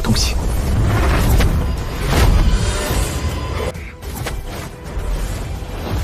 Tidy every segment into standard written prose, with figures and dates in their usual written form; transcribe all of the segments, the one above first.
东西。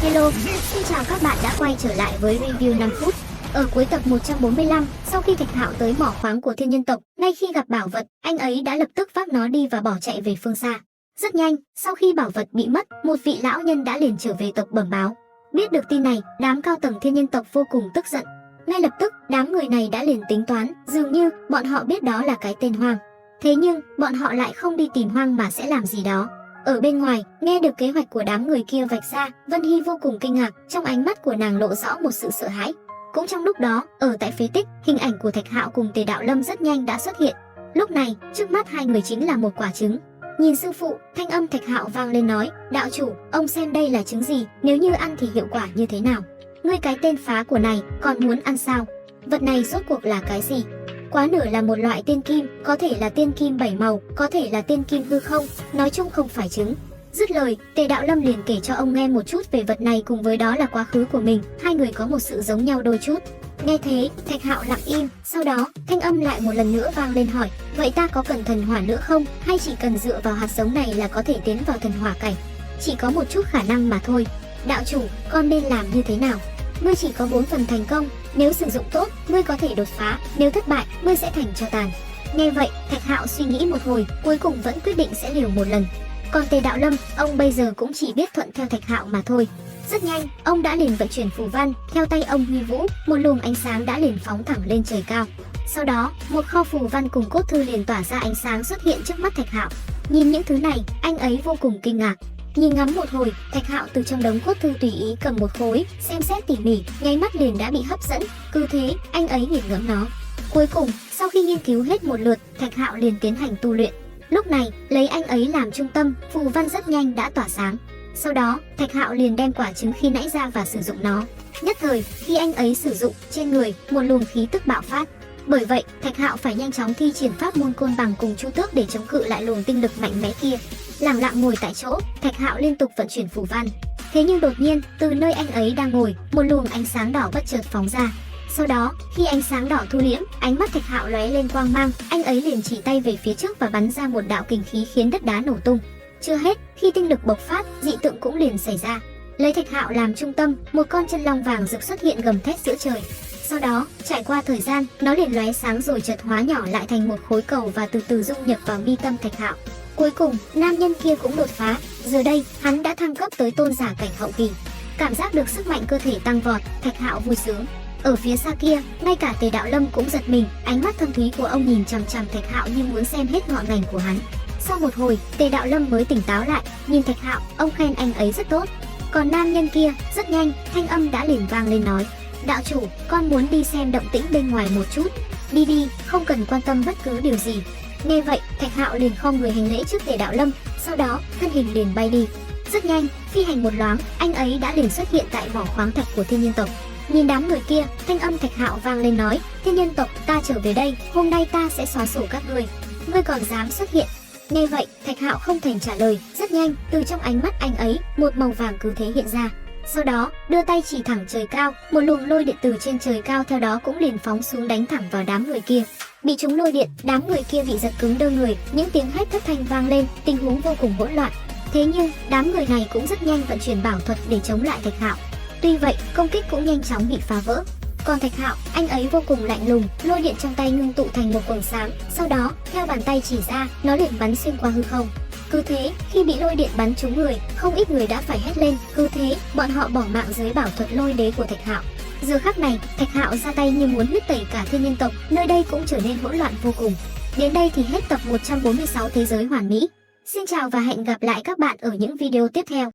Hello, xin chào các bạn đã quay trở lại với review 5 phút. Ở cuối tập 145, sau khi Thạch Hạo tới mỏ khoáng của thiên nhân tộc, ngay khi gặp bảo vật, anh ấy đã lập tức vác nó đi và bỏ chạy về phương xa. Rất nhanh, sau khi bảo vật bị mất, một vị lão nhân đã liền trở về tộc bẩm báo. Biết được tin này, đám cao tầng thiên nhân tộc vô cùng tức giận. Ngay lập tức, đám người này đã liền tính toán, dường như bọn họ biết đó là cái tên Hoang. Thế nhưng, bọn họ lại không đi tìm Hoang mà sẽ làm gì đó. Ở bên ngoài, nghe được kế hoạch của đám người kia vạch ra, Vân Hy vô cùng kinh ngạc, trong ánh mắt của nàng lộ rõ một sự sợ hãi. Cũng trong lúc đó, ở tại phế tích, hình ảnh của Thạch Hạo cùng Tề Đạo Lâm rất nhanh đã xuất hiện. Lúc này, trước mắt hai người chính là một quả trứng. Nhìn sư phụ, thanh âm Thạch Hạo vang lên nói, đạo chủ, ông xem đây là trứng gì, nếu như ăn thì hiệu quả như thế nào? Ngươi cái tên phá của này, còn muốn ăn sao? Vật này rốt cuộc là cái gì? Quá nửa là một loại tiên kim, có thể là tiên kim 7 màu, có thể là tiên kim hư không, nói chung không phải trứng. Dứt lời, Tề Đạo Lâm liền kể cho ông nghe một chút về vật này cùng với đó là quá khứ của mình, hai người có một sự giống nhau đôi chút. Nghe thế, Thạch Hạo lặng im, sau đó, thanh âm lại một lần nữa vang lên hỏi, vậy ta có cần thần hỏa nữa không, hay chỉ cần dựa vào hạt giống này là có thể tiến vào thần hỏa cảnh? Chỉ có một chút khả năng mà thôi. Đạo chủ, con nên làm như thế nào? Ngươi chỉ có 4 phần thành công, nếu sử dụng tốt, ngươi có thể đột phá, nếu thất bại, ngươi sẽ thành tro tàn. Nghe vậy, Thạch Hạo suy nghĩ một hồi, cuối cùng vẫn quyết định sẽ liều một lần. Còn Tề Đạo Lâm, ông bây giờ cũng chỉ biết thuận theo Thạch Hạo mà thôi. Rất nhanh, ông đã liền vận chuyển phù văn, theo tay ông huy vũ, một luồng ánh sáng đã liền phóng thẳng lên trời cao. Sau đó, một kho phù văn cùng cốt thư liền tỏa ra ánh sáng xuất hiện trước mắt Thạch Hạo. Nhìn những thứ này, anh ấy vô cùng kinh ngạc. Nhìn ngắm một hồi, Thạch Hạo từ trong đống cốt thư tùy ý cầm một khối, xem xét tỉ mỉ, nháy mắt liền đã bị hấp dẫn. Cứ thế, anh ấy nghiền ngẫm nó. Cuối cùng, sau khi nghiên cứu hết một lượt, Thạch Hạo liền tiến hành tu luyện. Lúc này, lấy anh ấy làm trung tâm, phù văn rất nhanh đã tỏa sáng. Sau đó, Thạch Hạo liền đem quả trứng khi nãy ra và sử dụng nó. Nhất thời, khi anh ấy sử dụng, trên người, một luồng khí tức bạo phát. Bởi vậy, Thạch Hạo phải nhanh chóng thi triển pháp môn côn bằng cùng Chu Tước để chống cự lại luồng tinh lực mạnh mẽ kia. Lẳng lặng ngồi tại chỗ, Thạch Hạo liên tục vận chuyển phù văn. Thế nhưng đột nhiên, từ nơi anh ấy đang ngồi, một luồng ánh sáng đỏ bất chợt phóng ra. Sau đó, khi ánh sáng đỏ thu liễm, ánh mắt Thạch Hạo lóe lên quang mang, anh ấy liền chỉ tay về phía trước và bắn ra một đạo kình khí khiến đất đá nổ tung. Chưa hết, khi tinh lực bộc phát, dị tượng cũng liền xảy ra. Lấy Thạch Hạo làm trung tâm, một con chân long vàng rực xuất hiện gầm thét giữa trời. Sau đó, trải qua thời gian, nó liền lóe sáng rồi chợt hóa nhỏ lại thành một khối cầu và từ từ dung nhập vào mi tâm Thạch Hạo. Cuối cùng, nam nhân kia cũng đột phá, giờ đây, hắn đã thăng cấp tới tôn giả cảnh hậu kỳ. Cảm giác được sức mạnh cơ thể tăng vọt, Thạch Hạo vui sướng. Ở phía xa kia, ngay cả Tề Đạo Lâm cũng giật mình, ánh mắt thâm thúy của ông nhìn chằm chằm Thạch Hạo như muốn xem hết ngọn ngành của hắn. Sau một hồi, Tề Đạo Lâm mới tỉnh táo lại, nhìn Thạch Hạo, ông khen anh ấy rất tốt. Còn nam nhân kia, rất nhanh, thanh âm đã liền vang lên nói, đạo chủ, con muốn đi xem động tĩnh bên ngoài một chút. Đi đi, không cần quan tâm bất cứ điều gì. Nghe vậy, Thạch Hạo liền khom người hành lễ trước Tề Đạo Lâm, sau đó, thân hình liền bay đi. Rất nhanh, phi hành một loáng, anh ấy đã liền xuất hiện tại mỏ khoáng thạch của thiên nhân tộc. Nhìn đám người kia, thanh âm Thạch Hạo vang lên nói, thiên nhân tộc, ta trở về đây, hôm nay ta sẽ xóa sổ các ngươi. Ngươi còn dám xuất hiện? Nghe vậy, Thạch Hạo không thèm trả lời, rất nhanh, từ trong ánh mắt anh ấy, một màu vàng cứ thế hiện ra. Sau đó, đưa tay chỉ thẳng trời cao, một luồng lôi điện từ trên trời cao theo đó cũng liền phóng xuống đánh thẳng vào đám người kia. Bị trúng lôi điện, đám người kia bị giật cứng đơ người, những tiếng hét thất thanh vang lên, tình huống vô cùng hỗn loạn. Thế nhưng, đám người này cũng rất nhanh vận chuyển bảo thuật để chống lại Thạch Hạo. Tuy vậy, công kích cũng nhanh chóng bị phá vỡ. Còn Thạch Hạo, anh ấy vô cùng lạnh lùng, lôi điện trong tay ngưng tụ thành một quầng sáng, sau đó, theo bàn tay chỉ ra, nó liền bắn xuyên qua hư không. Cứ thế, khi bị lôi điện bắn trúng người, không ít người đã phải hét lên, cứ thế, bọn họ bỏ mạng dưới bảo thuật lôi đế của Thạch Hạo. Giờ khắc này, Thạch Hạo ra tay như muốn huyết tẩy cả thiên nhân tộc, nơi đây cũng trở nên hỗn loạn vô cùng. Đến đây thì hết tập 146 Thế giới hoàn mỹ. Xin chào và hẹn gặp lại các bạn ở những video tiếp theo.